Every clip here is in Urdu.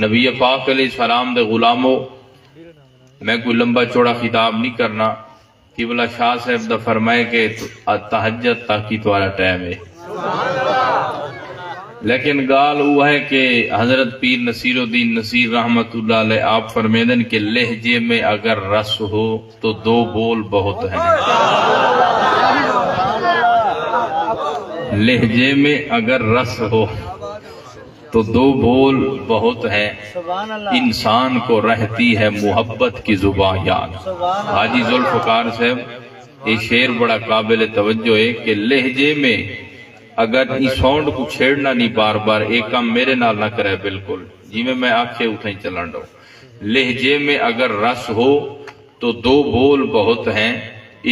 نبی پاک علیہ السلام دے غلاموں، میں کوئی لمبا چوڑا خطاب نہیں کرنا، قبلہ شاہ صاحب دا فرمائے کہ تہجد تاکی توارا ٹائم ہے، لیکن گال وہ ہے کہ حضرت پیر نصیر الدین نصیر رحمت اللہ علیہ آپ فرمیدن کہ لہجے میں اگر رس ہو تو دو بول بہت ہیں، لہجے میں اگر رس ہو تو دو بول بہت ہیں، انسان کو رہتی ہے محبت کی زبان یاد۔ حاجی ذوالفقار صاحب یہ شعر بڑا قابل توجہ ہے کہ لہجے میں اگر اس ساؤنڈ کو چھیڑنا نہیں بار بار، ایک کام میرے نال نہ کرے بالکل جی میں آنکھیں اٹھیں چلان دو، لہجے میں اگر رس ہو تو دو بول بہت ہیں،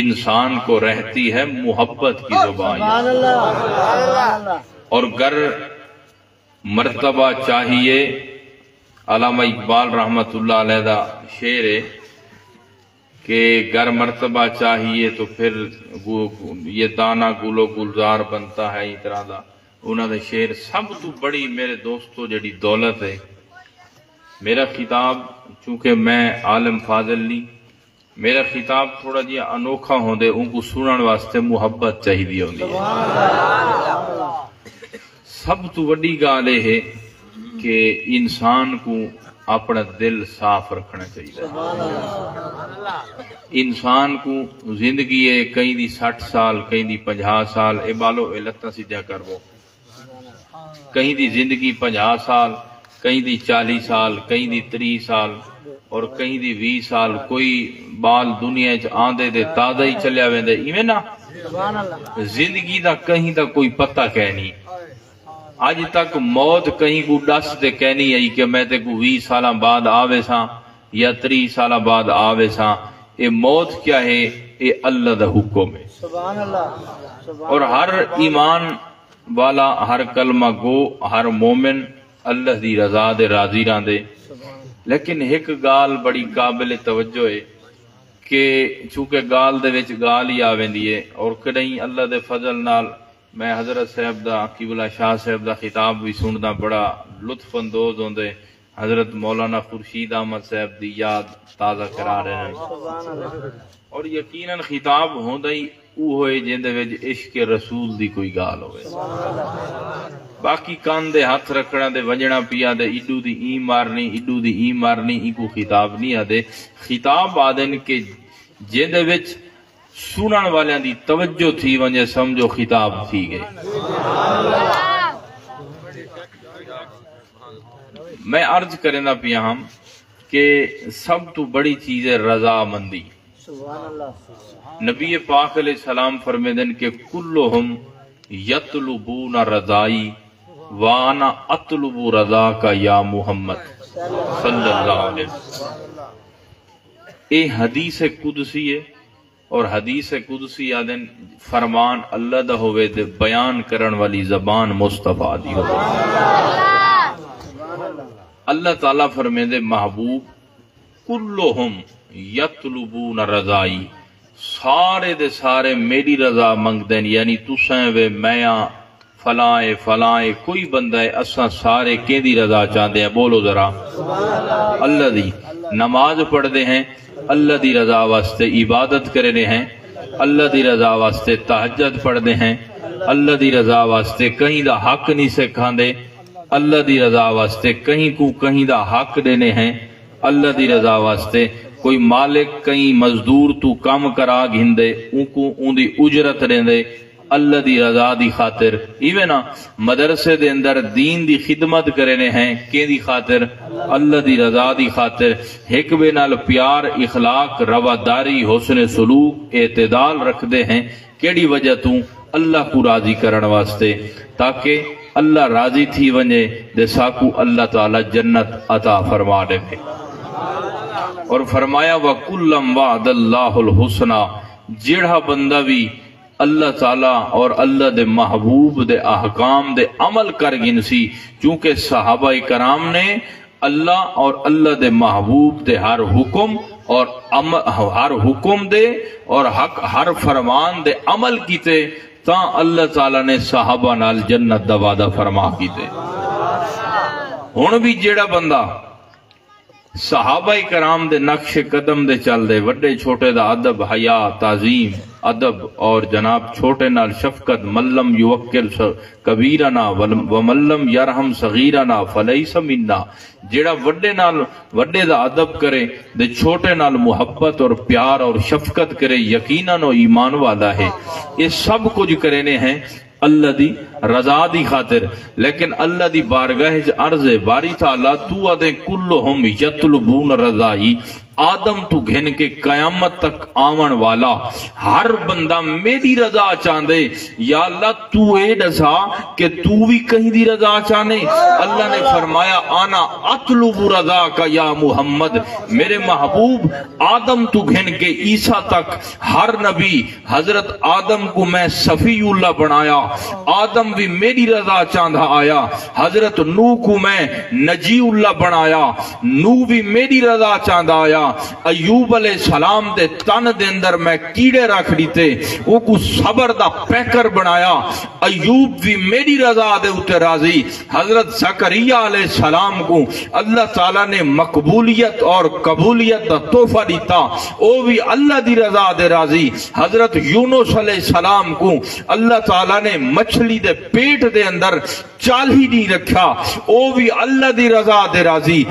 انسان کو رہتی ہے محبت کی زبان یاد۔ اور گر مرتبہ چاہیے، علامہ اقبال رحمت اللہ علیہ دا شعر ہے کہ گر مرتبہ چاہیے تو پھر یہ دانا گل و گلزار بنتا ہے، اس طرح دا انہوں نے شعر۔ سب تو بڑی میرے دوستو جڑی دولت ہے، میرا خطاب چونکہ میں عالم فاضل نہیں، میرا خطاب تھوڑا جی انوکھا ہوں دے، ان کو سنن واسطے محبت چاہیے ہوں دی۔ سب تو بڑی گالے ہے کہ انسان کو اپنا دل صاف رکھنا چاہیے۔ انسان کو زندگی ہے کہیں دی 60 سال، کہیں دی 50 سال، اے بالو اے لتاں سیدھا کرو، کہیں دی زندگی 50 سال، کہیں دی 40 سال، کہیں دی 30 سال اور کہیں دی 20 سال، کوئی بال دنیا آندے دے تازہ ہی چلیا ویندے، ایویں نا زندگی دا کہیں دا کوئی پتہ کہہ نہیں۔ آج تک موت کہیں کو ڈس دے کہنی ہے کہ میں تے کو 20 سالہ بعد آوے ساں یا 30 سالہ بعد آوے ساں، اے موت کیا ہے؟ اے اللہ دا حکم ہے۔ اور ہر ایمان والا، ہر کلمہ گو، ہر مومن اللہ دی رضا دے راضی رہن دے۔ لیکن ایک گال بڑی قابل توجہ ہے کہ چونکہ گال دے وچ گال ہی آویندی ہے، اور کدیں اللہ دے فضل نال میں حضرت صاحب دا قبلہ شاہ صاحب دا خطاب بھی سننا بڑا لطف اندوز ہوندے، حضرت مولانا خورشید احمد صاحب دی یاد تازہ کرا رہے ہیں، اور یقیناً خطاب ہوندا ہی او ہوئے جندے وچ عشق رسول دی کوئی گال ہوئے۔ باقی کان دے ہاتھ رکھنا دے وجنا پیا دے ایڈو دی ای مارنی ایڈو دی ای مارنی، ای کو خطاب نہیں آدے۔ خطاب آدن کہ جندے وچ سنن والیاں دی توجہ تھی ونجے سمجھو خطاب تھی گئے۔ میں عرض کرنا پیا ہم کہ سب تو بڑی چیز ہے رضا مندی۔ نبی پاک علیہ السلام فرمیدن کہ کلہم یطلبون رضائی وانا اطلب رضا کا یا محمد صلی اللہ علیہ وسلم۔ اے حدیث قدسی ہے، اور حدیث قدسی آدن فرمان اللہ دا ہوئے دے بیان کرن والی زبان مصطفیٰ دی ہوئے۔ اللہ تعالیٰ فرمیدے محبوب کلہم یطلبون رضائی، سارے دے سارے میری رضا منگ دین، یعنی تسیں وے میاں فلائیں فلائیں کوئی بندہ ہے، اساں سارے کہیں دی رضا چاہتے ہیں، بولو ذرا اللہ دی۔ نماز پڑھ دے ہیں اللہ دی رضا واسطے، عبادت کرنے ہیں اللہ دی رضا واسطے، تہجد پڑھ دے ہیں اللہ دی رضا واسطے، کہیں دا حق نہیں سے کھاندے اللہ دی رضا واسطے، کہیں کو کہیں دا حق دینے ہیں اللہ دی رضا واسطے، کوئی مالک کہیں مزدور تو کام کرا گھندے ان کو ان دی اجرت دیندے اللہ دی رضا دی خاطر، ایویں نا مدرسے دے اندر دین دی خدمت کرنے ہیں کہ دی خاطر اللہ دی رضا دی خاطر، ایک بے نال پیار اخلاق رواداری حسن سلوک اعتدال رکھ دے ہیں کیڑی وجہ تو اللہ کو راضی کرن واسطے، تاکہ اللہ راضی تھی ونجے دے ساکو اللہ تعالی جنت عطا فرما دے۔ اور فرمایا وَكُلًّا وَعْدَ اللَّهُ الْحُسْنَى، جیڑا بندہ بھی اللہ تعالیٰ اور اللہ دے محبوب دے احکام دے عمل کر گنسی، چونکہ صحابہ کرام نے اللہ اور اللہ دے محبوب دے ہر حکم اور ہر حکم دے اور حق ہر فرمان دے عمل کیتے، تاں اللہ تعالیٰ نے صحابہ نال جنت دا وعدہ فرما کیتے۔ ہن بھی جیڑا بندہ صحابہ کرام دے نقش قدم دے چل دے، وڈے چھوٹے دا ادب، حیا، تعظیم، ادب اور جناب چھوٹے نال شفقت، ملم یوکل کبیرنا وملم یرحم صغیرنا فلیس منا، جیڑا وڈے نال وڈے دا ادب کرے دے چھوٹے نال محبت اور پیار اور شفقت کرے، یقیناً وہ ایمان والا ہے۔ یہ سب کچھ کرنے ہیں اللہ دی رضا دی خاطر، لیکن اللہ دی بارگاہ عرض ہے باری تعالیٰ تو ادے کلہم یطلبون رضائی، آدم تو گھن کے قیامت تک آون والا ہر بندہ میری رضا چاندے، یا اللہ تو اے دسا کہ تو بھی کہیں دی رضا چاندے۔ اللہ نے فرمایا آنا اطلب رضا کا یا محمد، میرے محبوب آدم تو گھن کے عیسیٰ تک ہر نبی، حضرت آدم کو میں صفی اللہ بنایا، آدم بھی میری رضا چاندہ آیا، حضرت نوح کو میں نجی اللہ بنایا، نوح بھی میری رضا چاندہ آیا، ایوب علیہ السلام دے تن دے اندر میں کیڑے رکھ دیتے، وہ کو صبر دا پیکر بنایا، ایوب بھی میری رضا دے اتے راضی، حضرت زکریہ علیہ السلام کو اللہ تعالیٰ نے مقبولیت اور قبولیت دا تحفہ دیتا، وہ بھی اللہ دی رضا دے راضی، حضرت یونس علیہ السلام کو اللہ تعالیٰ نے مچھلی دے پیٹ دے اندر 40 نہیں رکھا، وہ بھی اللہ دی رضا دے راضی،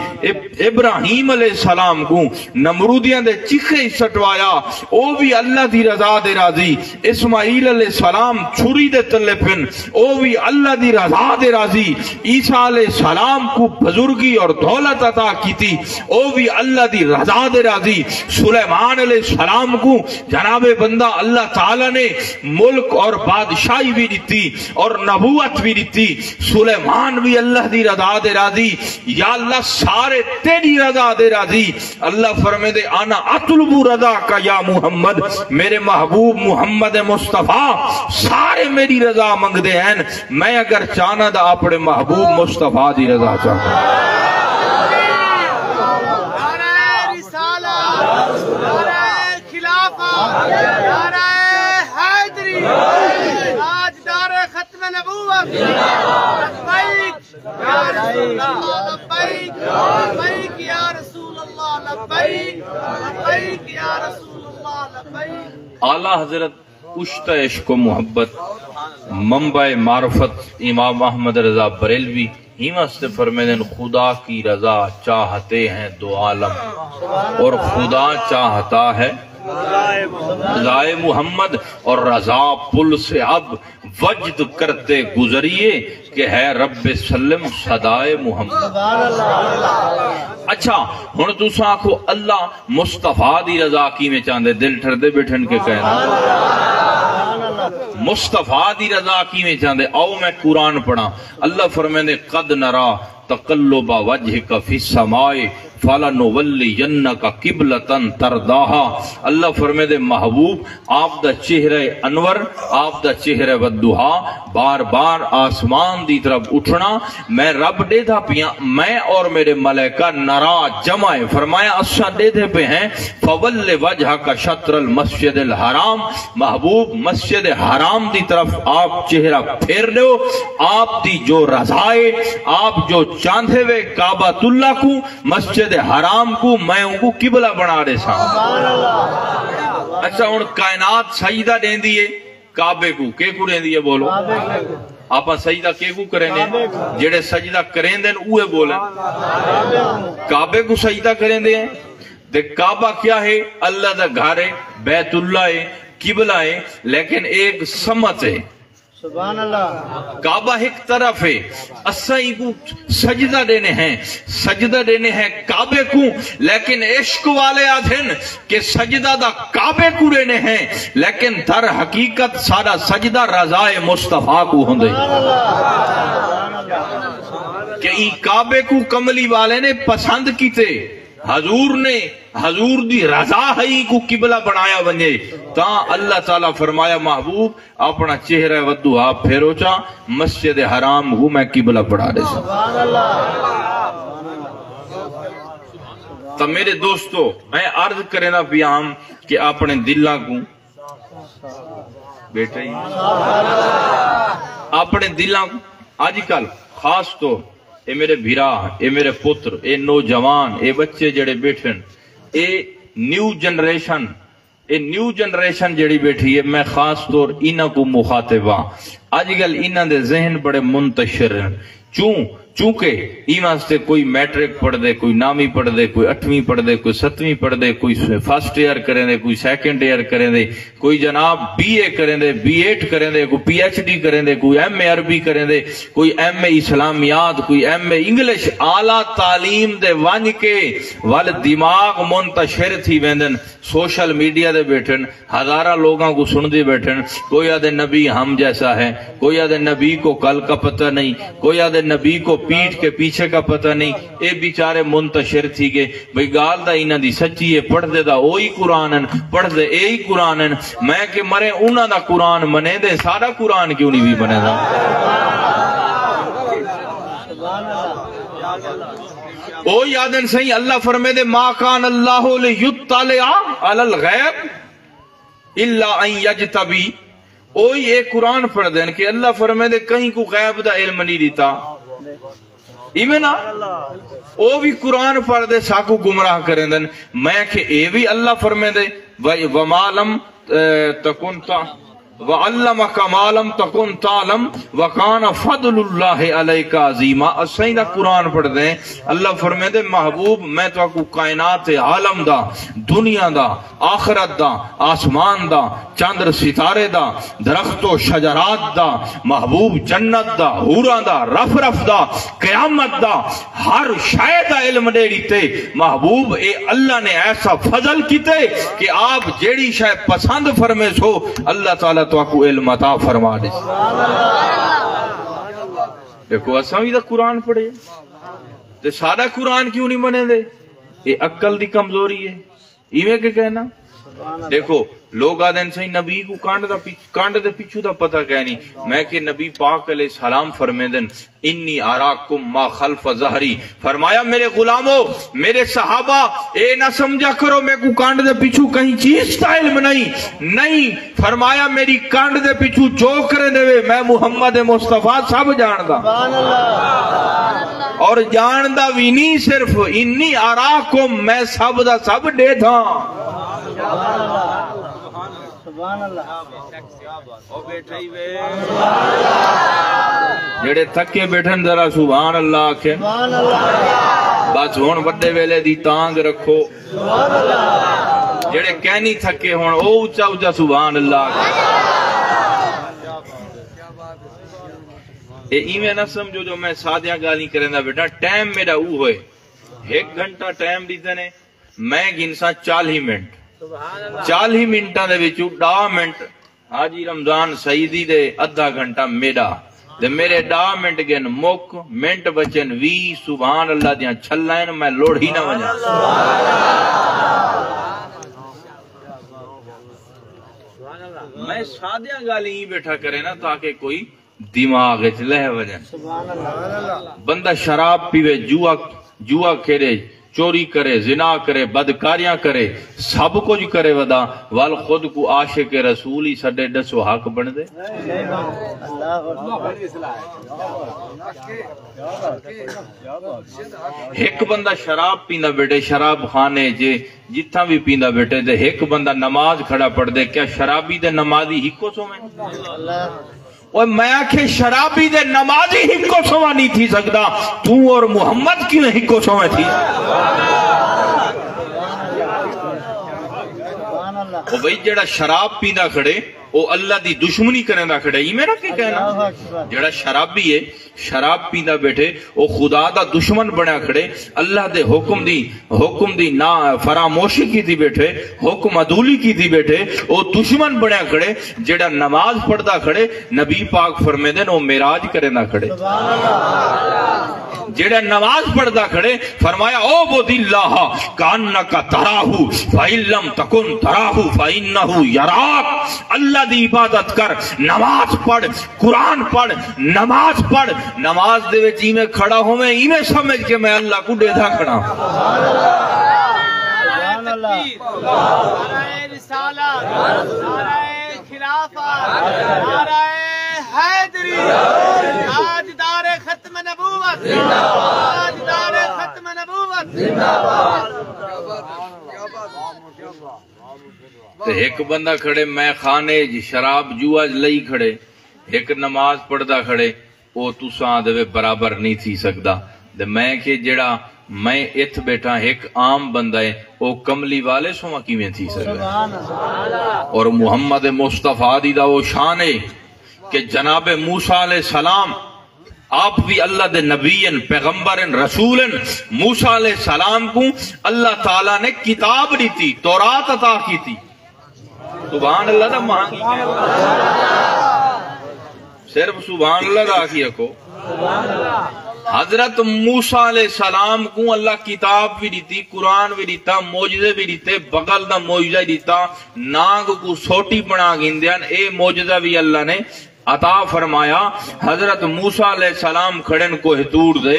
ابراہیم علیہ السلام کو نمرودیاں دے چکھے سٹوایا، وہ بھی اللہ دی رضا دے راضی، اسماعیل علیہ السلام چھری دے تلے پھن، وہ بھی اللہ دی رضا دے راضی، عیسیٰ علیہ السلام کو بزرگی اور دولت عطا کی تھی، وہ بھی اللہ دی رضا دے راضی، سلیمان علیہ السلام کو جناب بندہ اللہ تعالیٰ نے ملک اور بادشاہی بھی دیتی اور نبوت بھی دیتی، سلیمان بھی اللہ دی رضا دے راضی، یا اللہ سارے تیری رضا دے راضی۔ اللہ فرمے دے آنا اطلب رضا کا یا محمد، میرے محبوب محمد مصطفیٰ سارے میری رضا منگ دے ہیں، میں اگر چانا دا اپنے محبوب مصطفیٰ دی رضا چاہتا اعلیٰ حضرت اشتہ عشق و محبت منبع معرفت امام احمد رضا بریلوی ہی واسطے فرمیدیں خدا کی رضا چاہتے ہیں دو عالم، اور خدا چاہتا ہے رضائے محمد، اور رضا پل سے اب وجد کرتے گزریے کہ ہے رب سلم صدائے محمد۔ اچھا ہن تساں آکھو اللہ مصطفیٰ دی رضا کی میں چاندے، دل ٹھردے بیٹھن کے کہنا مصطفیٰ دی رضا کی میں چاندے، آؤ میں قرآن پڑھا، اللہ فرمیندے قد نرا تقلب وجہک فی السماء فَلَنُوَلِّيَنَّكَ قِبْلَةً تَرْضَاهَا، اللہ فرمے دے محبوب آپ دا چہرہ انور، آپ دا چہرہ ودہا بار بار آسمان دی طرف اٹھنا، میں رب دے تھا پیا، میں اور میرے ملائکہ نرا جمع ہے، فرمایا اسا دے تھے پہ ہیں، فَوَلِّ وَجْهَكَ شَطْرَ الْمَسْجِدِ الْحَرَام، محبوب مسجد حرام دی طرف آپ چہرہ پھیر دو، آپ دی جو رضائے، آپ جو چاندھے وے کعبۃ اللہ کو، مسجد حرام کو میں ان کو قبلہ بنا رہے سا۔ اچھا ان کائنات سجدہ دیں دیئے کعبے کو، کے کو دیں دیئے بولو، آپ سجدہ کے کو کریں دیں، جڑے سجدہ کریں دیں اوہ بولیں، کعبے کو سجدہ کریں دیں، دیکھ کعبہ کیا ہے؟ اللہ دا گھر ہے، بیت اللہ ہے، قبلہ ہے، لیکن ایک سمت ہے، سبحان اللہ، کعبہ ایک طرف ہے، اسائی کو سجدہ دینے ہیں، سجدہ دینے ہیں کعبے کو، لیکن عشق والے آدھن کہ سجدہ دا کعبے کو دینے ہیں، لیکن در حقیقت سارا سجدہ رضائے مصطفیٰ کو ہوندے، کہ ای کعبے کو کملی والے نے پسند کیتے، حضور نے حضور دی رضا ہی کو قبلہ بنایا بنجے، تا اللہ تعالیٰ فرمایا محبوب اپنا چہرہ ودہا پھیرو چا، مسجد حرام ہوں میں قبلہ بڑھا دے سا۔ تو میرے دوستو میں عرض کرنا بیام کہ اپنے دلہ کو بیٹھے ہی اپنے دلہ کو آج کل خاص تو اے میرے بھرا، اے میرے پتر، اے نوجوان، اے بچے جڑے بیٹھن، اے نیو جنریشن جڑی بیٹھی ہے، میں خاص طور انہاں کو مخاطب ہاں۔ آج کل انہاں دے ذہن بڑے منتشر ہیں، چونکہ واسطے کوئی میٹرک پڑھ دے، کوئی نامی پڑھ دے، کوئی 8ویں پڑھ دے، کوئی 7ویں پڑھ دے، کوئی فرسٹ ایئر کریں دے، کوئی سیکنڈ ایئر کریں دے، کوئی جناب بی اے کریں دے، بی ایڈ کریں دے، کوئی پی ایچ ڈی کریں دے، کوئی ایم اے عربی کریں دے، کوئی ایم اے اسلامیات، کوئی ایم اے انگلش، اعلیٰ تعلیم دے ونج کے وال دماغ منتشر تھی ویندن، سوشل میڈیا دے بیٹھن، ہزارہ لوگوں کو سن دے بیٹھن، کوئی آدھے نبی ہم جیسا ہے، کوئی آدھے نبی کو کل کا پتہ نہیں، کوئی آدھے نبی کو پیٹھ کے پیچھے کا پتہ نہیں، اے بیچارے منتشر تھی گئے بھئی گال دا انہاں دی سچی ہے، پڑھ دے دا اوہی قرآن ہے، پڑھ دے اے ہی قرآن ہے، میں کہ مرے انہاں دا قرآن منے دے، سارا قرآن کیوں نہیں بھی بنے دا؟ او یادن صحیح اللہ فرمے دے ما کان اللہ لیطلع علی الغیب الا ان یجتبی، اوہی ایک قرآن پڑھ دیں کہ اللہ فرمے دے کہیں کو غیب دا علم نہیں دیتا، ایمیں نا او بھی قرآن پڑھ دے ساکو گمراہ کریں دیں، میں کہ اے بھی اللہ فرمے دے وَمَا لَمْ تَكُنْ وَعَلَّمَكَ مَا لَمْ تَكُنْ تَعْلَمْ وَكَانَ فَضْلُ اللَّهِ عَلَيْكَ عَظِيمًا، اسیں دا قرآن پڑھ دیں، اللہ فرمے دے محبوب میں تو کو کائنات عالم دا، دنیا دا، آخرت دا، آسمان دا، چاندر ستارے دا، درخت و شجرات دا، محبوب جنت دا، حوراں دا، رف دا، قیامت دا، ہر شے دا علم دے دیتے محبوب، اے اللہ نے ایسا فضل کیتے کہ آپ جیڑی شے پسند فرمے سو اللہ تعالیٰ تو آپ کو علم عطا فرما دے۔ دیکھو اساں بھی دا قرآن پڑھے تے سارا قرآن کیوں نہیں بنے دے؟ یہ عقل دی کمزوری ہے، ایویں کہ کہنا۔ دیکھو لوگ آدھیں سے نبی کو کانڈ دے پیچھو دا پتہ کہنی، میں کہ نبی پاک علیہ السلام فرمے دن انی آراکم ما خلف ظہری، فرمایا میرے غلاموں میرے صحابہ اے نہ سمجھا کرو میں کو کانڈ دے پیچھو کہیں چیز کا علم نہیں، فرمایا میری کانڈ دے پیچھو جو کرے دے میں محمد مصطفیٰ سب جان دا، اور جان دا بھی نہیں صرف انی آراکم میں سب دا سب دے تھا۔ جڑے تھکے بیٹھن ذرا سبحان اللہ آکھے، بس ہون بڑے ویلے دی تانگ رکھو، جڑے کہنی تھکے ہون او اچھا اچھا سبحان اللہ آکھے۔ اے ایویں نہ سمجھو جو میں سادیاں گالی کریں دا بیٹا، ٹائم میرا او ہوئے 1 گھنٹہ ٹائم دیتے نے، میں گنسا 40 منٹ، 40 منٹاں دے وچوں 10 منٹ حاجی رمضان سعیدی دے ادھا گھنٹہ میرا تے میرے 10 منٹ گن مک منٹ بچن 20 سبحان اللہ دیاں چھلائیں میں لوڑی نہ وجہ۔ میں سادیاں گالی ہی بیٹھا کرے نا تاکہ کوئی دماغ لہ وجہ۔ بندہ شراب پیوے، جوا کھیرے، چوری کرے، زنا کرے، بدکاریاں کرے، سب کچھ کرے ودا وال خود کو عاشق رسول ہی سڈے دسو حق بن دے۔ ایک بندہ شراب پیندا بیٹے شراب خانے جے جتھا بھی پیندا بیٹے تے ایک بندہ نماز کھڑا پڑھ دے، کیا شرابی دے نمازی ہکو سو میں؟ اور میں آکھے شرابی دے نمازی ہکو سوا نہیں تھی سکتا، تو اور محمد کیوں ہکو سوا تھی؟ وہ بھئی جڑا شراب پیندا کھڑے وہ اللہ دی دشمنی کریں دا کھڑے، ہی میرا کی کہنا؟ جڑا شرابی ہے شراب پیندا بیٹھے وہ خدا دا دشمن بنا کھڑے، اللہ دے حکم دی نا فراموشی کی تھی بیٹھے، حکم عدولی کی تھی بیٹھے، وہ دشمن بنا کھڑے۔ جڑا نماز پڑھدا کھڑے نبی پاک فرمے دن وہ معراج کریں دا کھڑے، جڑا نماز پڑھدا کھڑے فرمایا او بود اللہ کانکا تراہو فإن لم تکن تراہو فإنہو یراک، اللہ دی عبادت کر، نماز پڑھ، قرآن پڑھ، نماز پڑھ، نماز دے وچ میں کھڑا ہوں میں ایویں سمجھ کے میں اللہ کو ڈیدھا کھڑا۔ سبحان اللہ، نعرہ رسالت، نعرہ خلافت، نعرہ حیدری، تاجدار ختم نبوت۔ نبوت زندہ باد، تاجدار ختم نبوت زندہ باد۔ تے ایک بندہ کھڑے میں خانے شراب جوا لئی کھڑے، ایک نماز پڑھدا کھڑے، او تساں دے برابر نہیں تھی سکدا۔ تے میں کہ جڑا میں ات بیٹھا ایک عام بندہ ہے، او کملی والے سوا کیویں تھی سکدا؟ اور محمد مصطفیٰ دی دا وہ شان ہے کہ جناب موسیٰ علیہ السلام آپ بھی اللہ دے نبیین پیغمبرن رسولن، موسیٰ علیہ السلام کو اللہ تعالیٰ نے کتاب دی تھی، تورات عطا کی تھی۔ سبحان اللہ دا مہانگی ہے، صرف سبحان اللہ دا آخی رکھو۔ حضرت موسیٰ علیہ السلام کو اللہ کتاب بھی دیتی، قرآن بھی دیتا، موجزے بھی دیتے، بغل دا موجزہ دیتا، ناگ کو سوٹی بنا گندیان، اے موجزہ بھی اللہ نے عطا فرمایا۔ حضرت موسیٰ علیہ السلام کھڑن کو ہتور دے،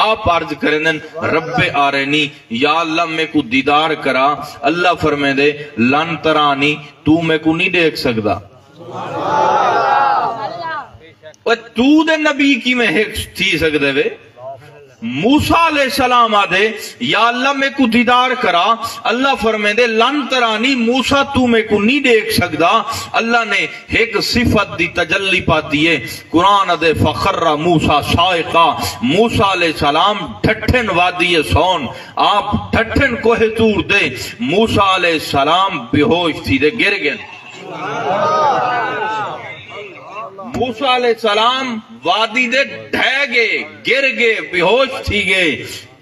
آپ عرض کرنن رب آرینی، یا اللہ میں کو دیدار کرا۔ اللہ فرمے دے لن ترانی، تو میں کو نہیں دیکھ سکدا۔ تو دے نبی کی میں ایک تھی سکدے وے؟ موسیٰ علیہ السلام آدھے یا اللہ میں کو دیدار کرا۔ اللہ فرمے دے لن ترانی، موسیٰ تو میں کو نہیں دیکھ سکدا۔ اللہ نے ایک صفت دی تجلی پاتی ہے، قرآن دے فخر موسیٰ صائقہ، موسیٰ علیہ السلام ٹھٹھن وادی سون، آپ ٹھٹھن کوہ تور دے، موسیٰ علیہ السلام بیہوش تھی دے گر گئے۔ موسیٰ علیہ السلام وادی دے ڈھے گئے، گر گئے، بیہوش تھی گئے۔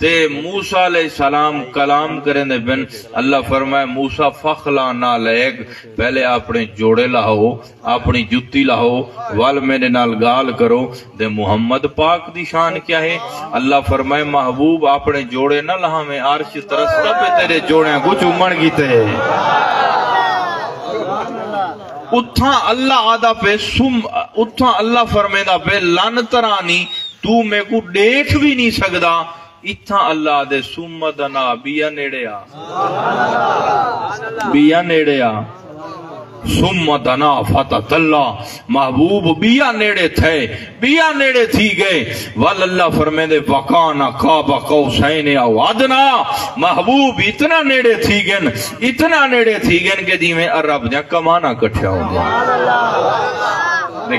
تے موسیٰ علیہ السلام کلام کریں دے بن، اللہ فرمائے موسیٰ فخلا نہ لیگ، پہلے اپنے جوڑے لاہو، اپنی جتی لاہو، وال میرے نال گال کرو۔ دے محمد پاک دی شان کیا ہے؟ اللہ فرمائے محبوب اپنے جوڑے نہ لہا میں عرش ترستا پہ تیرے جوڑے کچھ امڑ گیتے ہیں۔ اتھا اللہ آدھا پہ اتھا اللہ فرمیدہ پہ لن ترانی، تو میں کو دیکھ بھی نہیں سکدا۔ اتھا اللہ دے سمدنا بیا نیڑے آ، بیا نیڑے آ، سمدنا فتح اللہ، محبوب بیا نیڑے تھے، بیا نیڑے تھی گئے۔ وال اللہ فرمے دے وکانا قاب قوسین او ادنا، محبوب اتنا نیڑے تھی گن، اتنا نیڑے تھی گن کہ جی میں عرب جا کمانا کٹھیا ہو گیا۔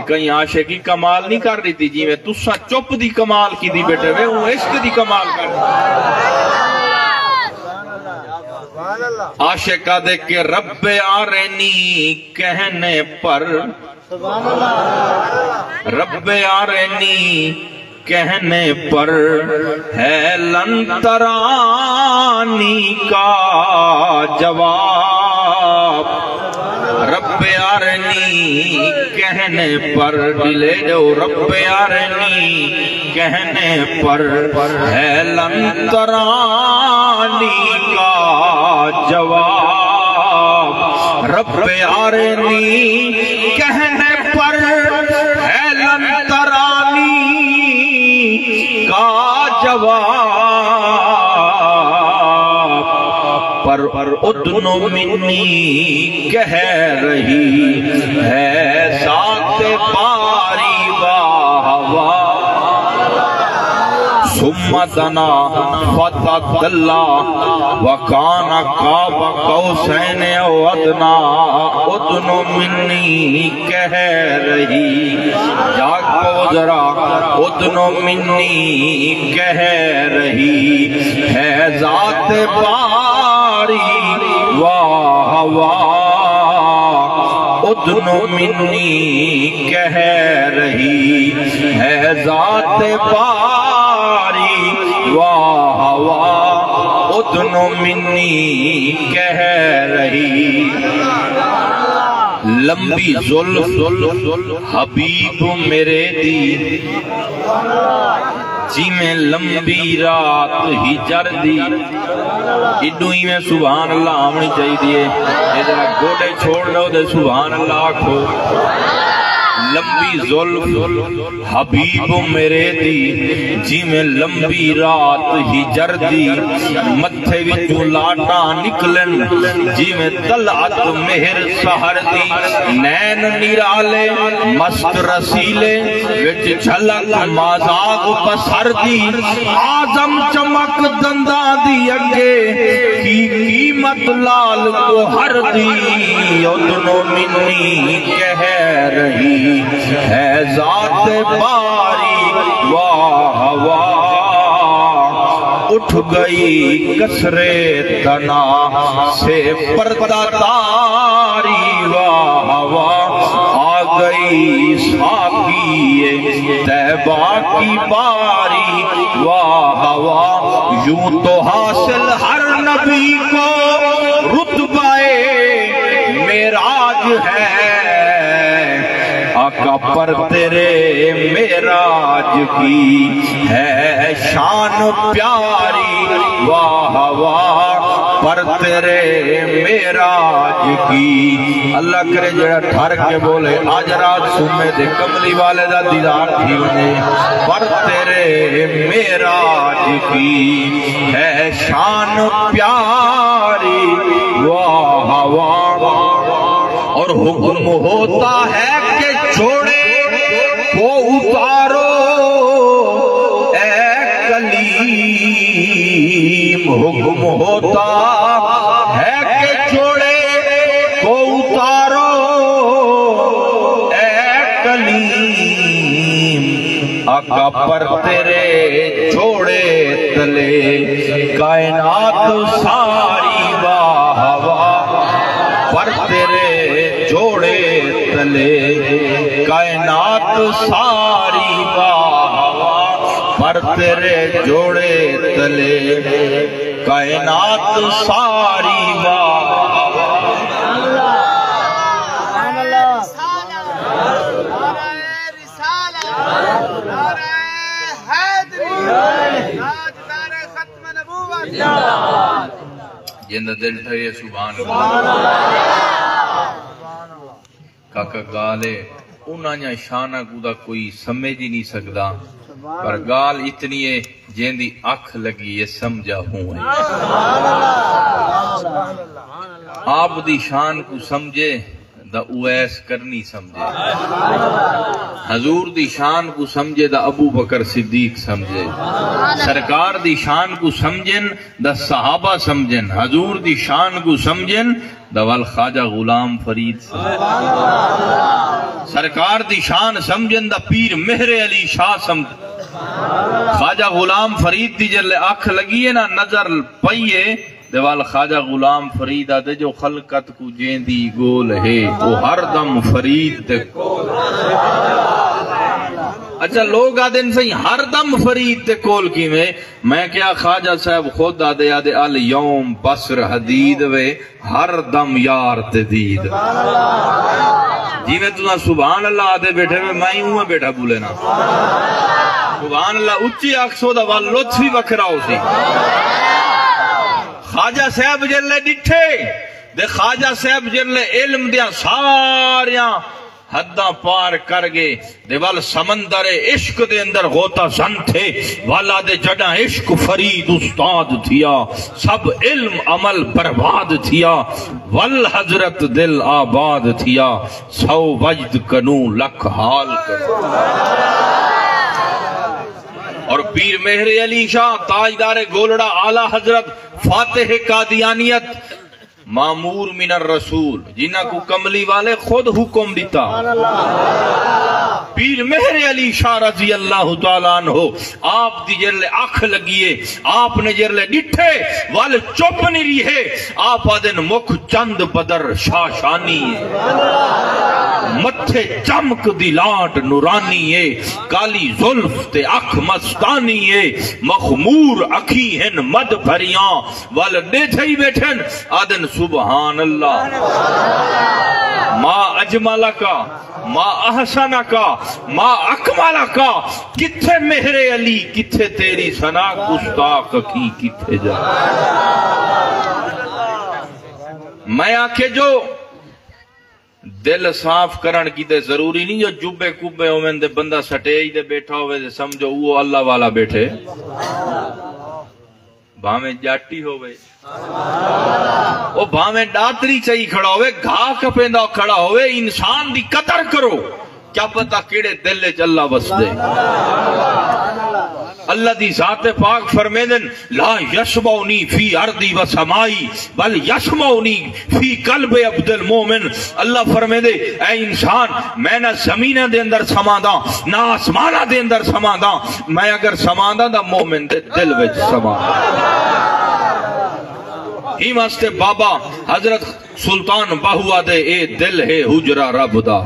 کہیں عاشقی کمال نہیں کر رہی تھی، جی میں تسا چپ دی کمال کی دی بیٹے میں ہوں عشق دی کمال کر رہی۔ عاشقہ دے کے رب آرینی کہنے پر، رب آرینی کہنے پر ہے لن ترانی کا جواب۔ رب آرینی کہنے پر دلے جو رب آرینی کہنے پر ہے لن ترانی کا جواب۔ رب آرینی کہنے پر ہے لن ترانی کا جواب، پر ادنو منی کہہ رہی ہے ذات باری واہ سمتنا فتح اللہ وکانا قاب قوسین او ادنا، ادنو منی کہہ رہی، جاگ کو ذرا، ادنو منی کہہ رہی ہے ذات باری واہ واہ، ادنو منی کہہ رہی ہے ذات باری واہ واہ، ادنو منی کہہ رہی۔ لمبی زلف حبیب میرے دی، جی میں لمبی رات ہی جر دی، اڈو ہی میں سبحان اللہ آمنی چاہی دیئے، یہ ذرا گوڑے چھوڑ لو دے سبحان اللہ آکھو۔ لمبی زلف حبیب میرے دی جی میں لمبی رات ہی جردی متھے وچوں لاٹا نکلن جی میں طلعت مہر سہر دی نین نیرالے مست رسیلے وچ جھلک مازاغ بسر دی آزم چمک دندہ دی اگے کی قیمت لال کو ہر دی ادنو منی کہہ رہی ہے ذات باری واہ واہ اٹھ گئی کسرے تنا سے پردہ تاری واہ واہ آ گئی ساقی طیبہ کی باری واہ واہ یوں تو حاصل ہر نبی کو رتبہ معراج ہے آقا پر تیرے معراج کی ہے شان پیاری واہ واہ پر تیرے معراج کی اللہ کرے جڑا ٹھر کے بولے آج رات سمے دے کملی والے دا دیدار تھی انہیں پر تیرے معراج کی ہے شان پیاری واہ واہ اور حکم ہوتا ہے کہ چھوڑے کو اتارو اے کلیم حکم ہوتا ہے کہ چھوڑے کو اتارو اے کلیم آقا پر تیرے چھوڑے تلے کائنات ساری واہ واہ پر تیرے جوڑے تلے کائنات ساری واہ واہ پر تیرے جوڑے تلے کائنات ساری واہ جند دل ٹھرے سبحان اللہ کاکا گالے انہاں شانہ کو دا کوئی سمجھ ہی نہیں سکدا پر گال اتنی ہے جیندی اکھ لگی یہ سمجھا ہوں ہے آپ دی شان کو سمجھے دا اویس کرنی سمجھے حضور دی شان کو سمجھے دا ابو بکر صدیق سمجھے سرکار دی شان کو سمجھن دا صحابہ سمجھن حضور دی شان کو سمجھن دا والخواجہ غلام فرید سرکار دی شان سمجھن دا پیر مہر علی شاہ سمجھن خواجہ غلام فرید دی جلے آنکھ لگیے نا نظر پئیے دیوال خواجہ غلام فرید آدھے جو خلقت کو جیندی گول ہے وہ ہر دم فرید تے کول اچھا لوگ آدھے سے ہر دم فرید تے کول کی میں کیا خواجہ صاحب خود آدھے الیوم بصر حدید وے ہر دم یار تے دید جی میں تُنہا سبحان اللہ آدھے بیٹھے میں ہی ہوں بیٹھا بولے نا سبحان اللہ اچھی اکسو دا وال لطف بھی بکھرا ہو سی خواجہ صاحب جلے ڈٹھے دے خواجہ صاحب جلے علم دیا ساریاں حداں پار کر گئے دے وال سمندر عشق دے اندر غوطہ زن تھے والا دے جڑا عشق فرید استاد تھیا سب علم عمل برباد تھیا وال حضرت دل آباد تھیا سو وجد کنو لکھ حال کنو اور پیر مہر علی شاہ تاجدار گولڑا اعلی حضرت فاتح قادیانیت مامور من الرسول جنہ کو کملی والے خود حکم دیتا پیر مہر علی شاہ رضی اللہ تعالیٰ عنہ آپ دی جرلے آنکھ لگیے آپ نے جرلے ڈٹھے والے چپ نہیں رہے آپ آدن مکھ چند بدر شاشانی متھے چمک دی لاٹ نورانی ہے کالی ظلف تے اکھ مستانی ہے مخمور اکھی ہن مد بھریاں والے دیتھے ہی بیٹھن آدن سبحان اللہ ما اجمالہ کا ما احسانہ کا ما اکمالہ کا کتھے مہر علی کتھے تیری ثنا گستاخ کی کتھے جا میں آکے جو دل صاف کرن کی تے ضروری نہیں جو جبے کبے ہوویں تے بندہ سٹیج دے بیٹھا ہوئے تے سمجھو وہ اللہ والا بیٹھے بھاویں جاٹی ہوئے وہ بھاویں ڈاتری چاہی کھڑا ہوئے گھا کپیندا کھڑا ہوئے انسان دی قدر کرو کیا پتہ کیڑے دل وچ اللہ بس دے اللہ دی ذات پاک فرمیدن لا یشمعنی فی ارضی و سمائی بل یشمعنی فی قلب عبد المومن اللہ فرمیدے اے انسان میں نہ زمینہ دے اندر سماندہ نہ آسمانہ دے اندر سماندہ میں اگر سماندہ دا مومن دے دل وچ سماندہ ہی واسطے بابا حضرت سلطان باہوا دے اے دل ہے حجرہ رب دا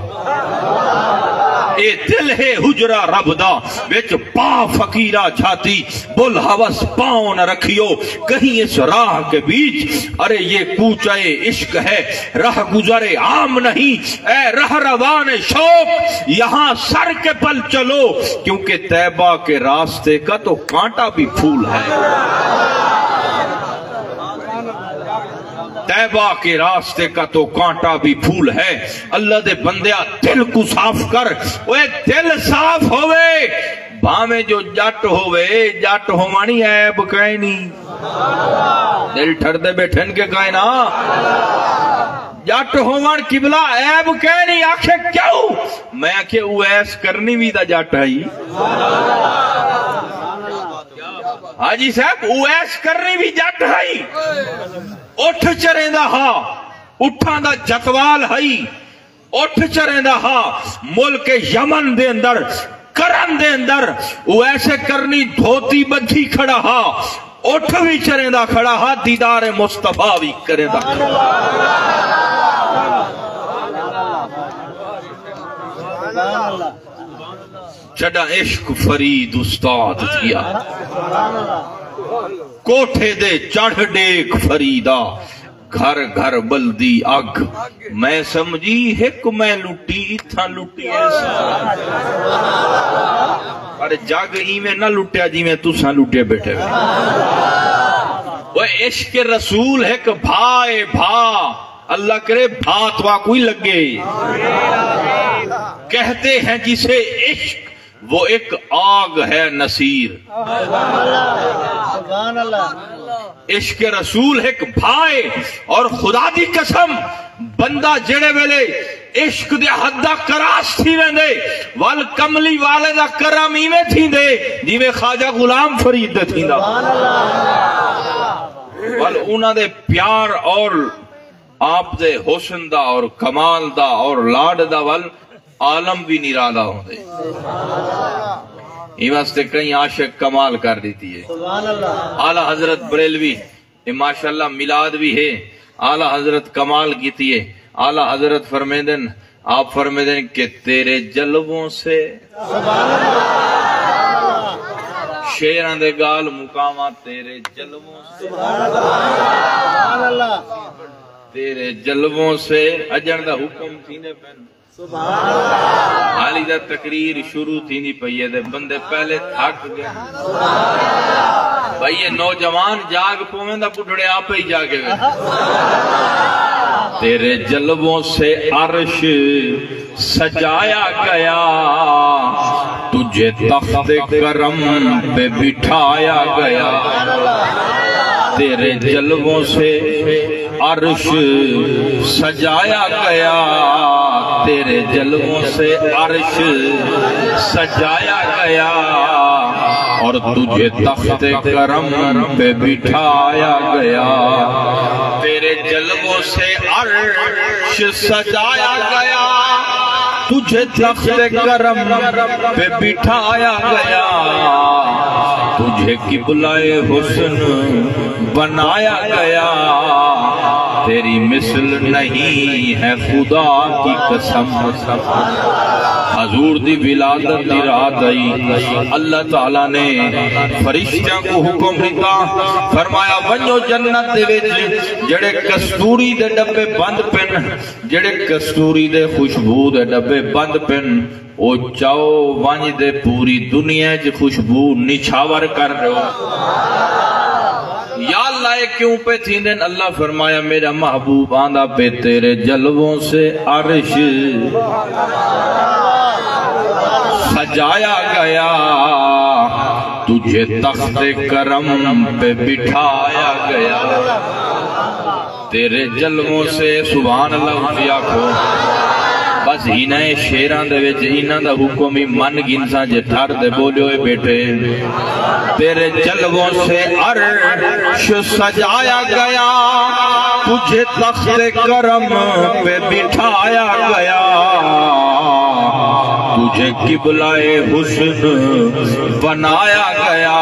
اے دل ہے حجرہ رب دا وچ پا فقیرہ چھاتی بل حوث پاؤں نہ رکھیو کہیں اس راہ کے بیچ ارے یہ کوچے عشق ہے راہ گزرے عام نہیں اے راہ روان شوق یہاں سر کے پل چلو کیونکہ طیبہ کے راستے کا تو کانٹا بھی پھول ہے طیبہ کے راستے کا تو کانٹا بھی پھول ہے اللہ دے بندیا دل کو صاف کر وہ دل صاف ہوئے بھامے جو جٹ ہوئے جٹ ہومانی عیب کہیں نہیں دل ٹھر دے بیٹھن کے کہیں نا جٹ ہومان قبلہ عیب کہیں نہیں آکھے کیوں میں آکھے اویس کرنی بھی دا جٹ ہے حاجی صاحب اویس کرنی بھی جٹ ہے اٹھ چریں دا ہا اٹھاں دا جتوال ہائی اٹھ چریں دا ہا ملک یمن دے اندر کرن دے اندر وہ ایسے کرنی دھوتی بدھی کھڑا ہا اٹھ بھی چریں دا کھڑا ہا دیدار مصطفیٰ بھی کریں دا کھڑا چڑا عشق فرید استاد دیا کوٹھے دے چڑھ ڈیک فریدا گھر گھر بلدی اگ میں سمجھی ایک میں لٹی تھا لٹی ایسا ارے جاگ ہی میں نہ لٹیا جی میں تُساں لٹے بیٹھے وہ عشق رسول ہے کہ بھائے بھا اللہ کرے بھات واقعی لگے کہتے ہیں جسے عشق وہ ایک آگ ہے نصیر عشق رسول ایک بھائے اور خدا دی قسم بندہ جڑے ویلے عشق دے حدہ کراس تھی ویندے وال کملی والے دا کرم ایویں تھی دے جیویں خواجہ غلام فرید دے تھی دا وال انہاں دے پیار اور آپ دے حسن دا اور کمال دا اور لاڈ دا وال عالم بھی نرادہ ہوں دے یہ واسطے کئی عاشق کمال کر دیتی ہے اعلیٰ حضرت بریلوی ماشاءاللہ میلاد بھی ہے اعلیٰ حضرت کمال کیتی ہے اعلیٰ حضرت فرمیدن آپ فرمیدن کہ تیرے جلووں سے شیران دے گال مقامہ تیرے جلووں سے تیرے جلووں سے اجن دا حکم تھینے پہن حالی دا تقریر شروع تھی نہیں پئیے دے بندے پہلے تھک گئے بھئی یہ نوجوان جاگ پویں دا بڑھڑے آپ ہی جاگے ہوئے تیرے جلووں سے عرش سجایا گیا تجھے تخت کرم پہ بٹھایا گیا تیرے جلووں سے عرش سجایا گیا تیرے جلووں سے عرش سجایا گیا اور تجھے تخت کرم پہ بٹھایا گیا تیرے جلووں سے عرش سجایا گیا تجھے تخت کرم پہ بٹھایا گیا تجھے قبلہ حسن بنایا گیا تیری مثل نہیں ہے خدا کی قسم حضور دی ولادت دی رات آئی اللہ تعالیٰ نے فرشتیاں کو حکم دیتا فرمایا ونجو جنت دے وچ جڑے کستوری دے ڈبے بند پن جڑے کستوری دے خوشبو دے ڈبے بند پن او چاو ونج دے پوری دنیا چ خوشبو نچھاور کر رہو یا اللہ کیوں پہ تھی دن اللہ فرمایا میرا محبوب آندہ پہ تیرے جلووں سے عرش سجایا گیا تجھے تخت کرم پہ بٹھایا گیا تیرے جلووں سے سبحان اللہ اٹھیا کو بس ہی نئے شیران دے ویچ ہینا دا حکمی من گنسا جے ٹھار دے بولے ہوئے بیٹھے تیرے جلووں سے عرش سجایا گیا تجھے تخت کرم پہ بٹھایا گیا تجھے قبلہ حسن بنایا گیا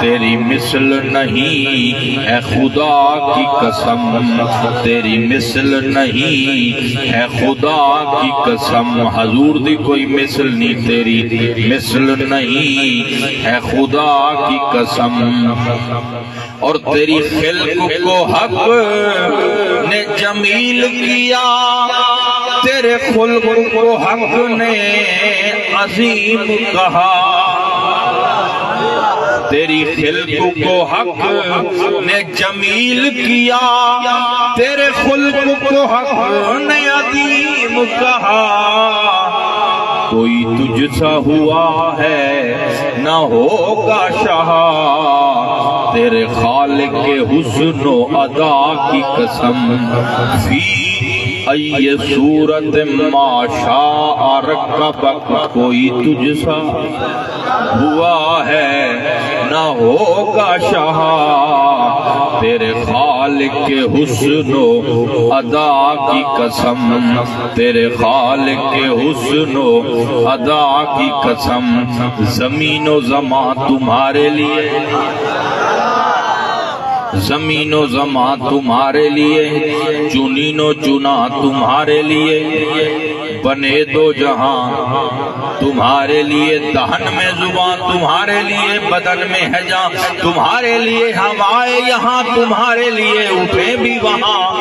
تیری مثل نہیں ہے خدا کی قسم تیری مثل نہیں ہے خدا کی قسم حضور دی کوئی مثل نہیں تیری مثل نہیں ہے خدا کی قسم اور تیری خلق کو حق نے جمیل کیا تیرے خلق کو حق نے عظیم کہا تیری خلق کو حق نے جمیل کیا تیرے خلق کو حق نے عظیم کہا کوئی تجھ سا ہوا ہے نہ ہوگا شاہ تیرے خالق کے حسن و ادا کی قسم فی ای صورت ما شاء رکبک کوئی تجھ سا ہوا ہے نہ ہوگا شاہ تیرے خالق کے حسن و ادا کی قسم تیرے خالق کے حسن و ادا کی قسم زمین و زمان تمہارے لیے زمین و زمان تمہارے لیے چنین و چنا تمہارے لیے بنے دو جہاں تمہارے لیے دہن میں زبان تمہارے لیے بدن میں ہے جان تمہارے لیے ہوائے یہاں تمہارے لیے اٹھے بھی وہاں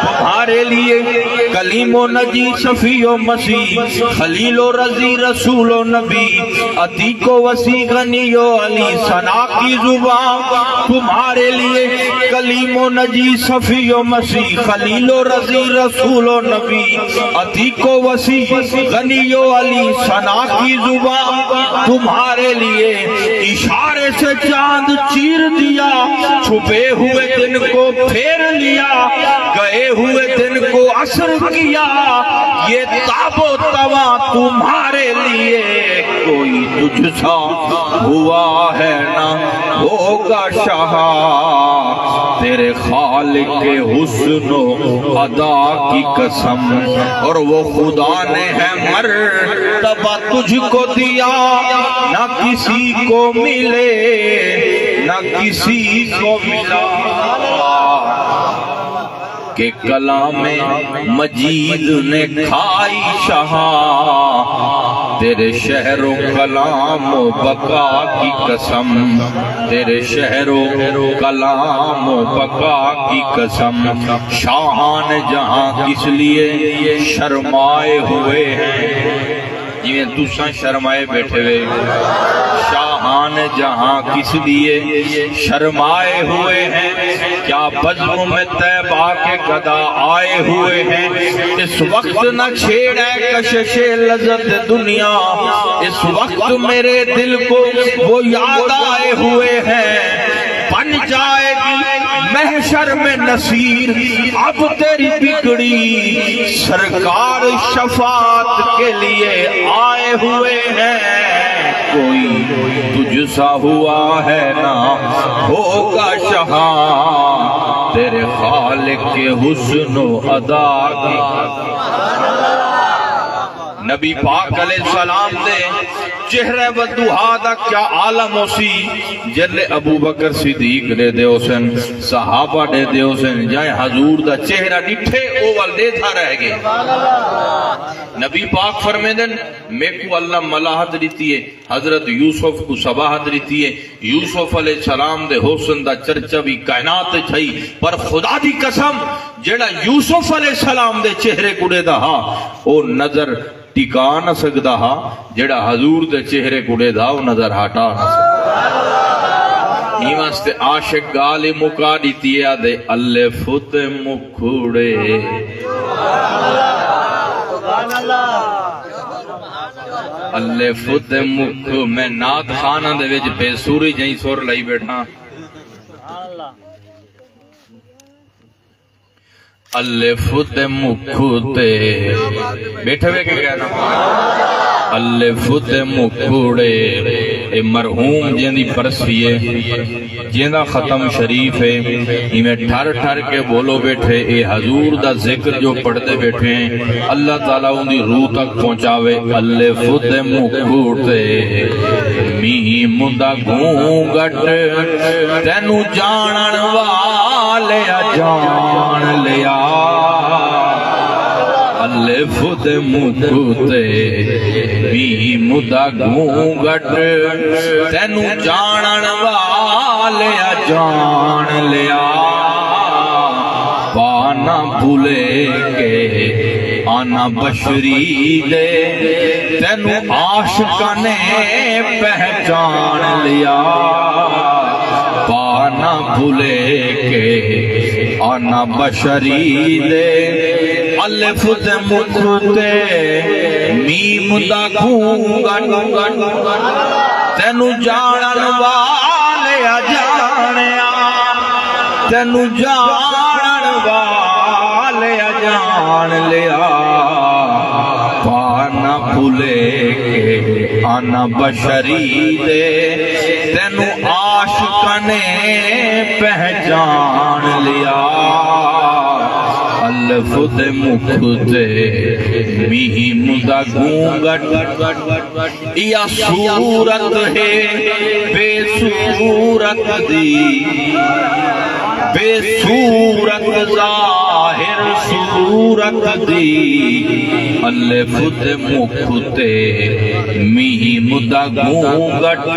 تمہارے لیے کلیم و نجی صفی و مسیح خلیل و رضی رسول و نبی عتیق و وسیع غنی و علی ثنا کی زبان تمہارے لیے کلیم و نجی صفی و مسیح خلیل و رضی رسول و نبی عتیق و وسیع غنی و علی ثنا کی زبان تمہارے لیے اشارے سے چاند چیر دیا چھپے ہوئے دن کو پھیر لیا گئے ہوئے دن کو عصر کیا یہ تاب و توا تمہارے لیے کوئی تجھ سا ہوا ہے نہ ہوگا شاہ تیرے خالق کے حسن و ادا کی قسم اور وہ خدا نے ہے مرتبہ تجھ کو دیا نہ کسی کو ملے نہ کسی کو ملا کہ کلام مجید نے کھائی شاہ تیرے شہر و کلام و بقا کی قسم تیرے شہر و کلام و بقا کی قسم شاہان جہاں کس لیے شرمائے ہوئے ہیں یہ دوسرا شرمائے بیٹھے ہوئے شاہان جہاں کس لیے شرمائے ہوئے ہیں کیا بزم میں طیبہ کے گدا آئے ہوئے ہیں اس وقت نہ چھیڑے کشش لذت دنیا اس وقت میرے دل کو وہ یاد آئے ہوئے ہیں بن جائے گی محشر میں نصیر اب تیری بگڑی سرکار شفاعت کے لیے آئے ہوئے ہیں کوئی تجھ سا ہوا ہے نہ ہوگا شاہ تیرے خالق کے حسن و ادا کی نبی پاک علیہ السلام دے چہرے بدوہا دا کیا عالم ہو سی جلے ابو بکر صدیق دے دے حسن صحابہ دے دے حسن جائیں حضور دا چہرہ ڈٹھے اوال دے تھا رہ گئے نبی پاک فرمیدن میں کو اللہ ملاحت دیتی ہے حضرت یوسف کو صباحت دیتی ہے یوسف علیہ السلام دے حسن دا چرچہ بھی کائنات چھئی پر خدا دی قسم جڑا یوسف علیہ السلام دے چہرے کڑے دا ہاں او نظر ٹکا نہ سکتا ہا جڑا حضور دے چہرے کڑے دا وہ نظر ہٹا نہ سکتا واسطے عاشق گالی مکا دیتی آدھے الف تے مکھوڑے الف تے مکھ میں نات خانہ دے وچ بے سوری جہیں سور لئی بیٹھا الف تے مکھ تے بیٹھے ہوئے کہ کہنا الف تے مکھوڑے اے مرحوم جیندی پرسی ہے جیندہ ختم شریف ہے ہمیں ٹھر ٹھر کے بولو بیٹھے اے حضور دا ذکر جو پڑھتے بیٹھے ہیں اللہ تعالیٰ ان دی روح تک پہنچاوے الف تے مکھوڑے میم دا گھونگٹ تینو جانن والے جان لیا الف تے مکھوڑے میم دا گھونگٹ تینو جانن والے جان لیا پانا بھولے کے آنا بشری دے تینو عاشقہ نے پہچان لیا پانا بھولے کے آنا بشری دے الف تے مکھوڑے میم دا گھونگٹ تینو جانن والے جانیا تینو جانن والے جان لیا پانا بھولے کے آنا بشری دے تینو عاشق نے پہچان لیا الف تے مکھوڑے میم دا گھونگٹ یا صورت ہے بے صورت دی بے صورت ظاہر صورت دی الف تے مکھوڑے میم دا گھونگٹ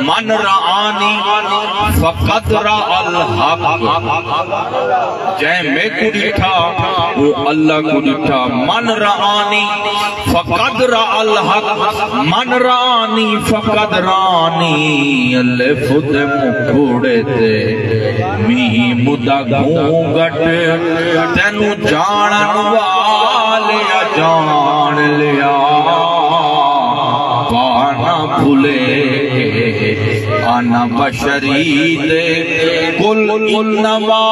من رآنی فقط رأى الحق جائے میں کو ڈٹھا وہ اللہ کو ڈٹھا من رآنی فقط رأى الحق من رآنی فقط رآنی الف تے مکھوڑے تے میم دا گھونگٹ تینو جانن والے جان لیا پانا بھولے آنا بشری دے قل انما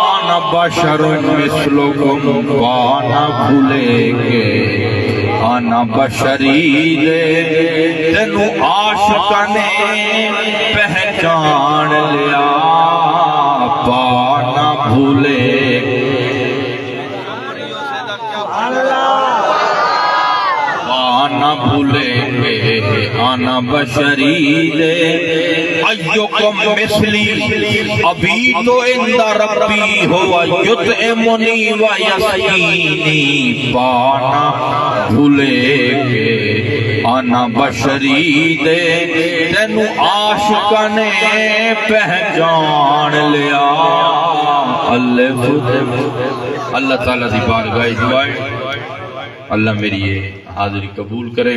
آنا بشر مثلکم پانا بھولے کے آنا بشری دے تینو عاشق نے پہچان لیا پانا بھولے آنا بھولے آنا بشری دے ایوکم مثلی ابھی تو اندہ ربی ہوا یطعمنی و یسقینی پانا بھولے کے آنا بشری دے تینو عاشق نے پہچان لیا اللہ تعالیٰ دی بارگاہ دعائیں اللہ میری یہ حاضری قبول کرے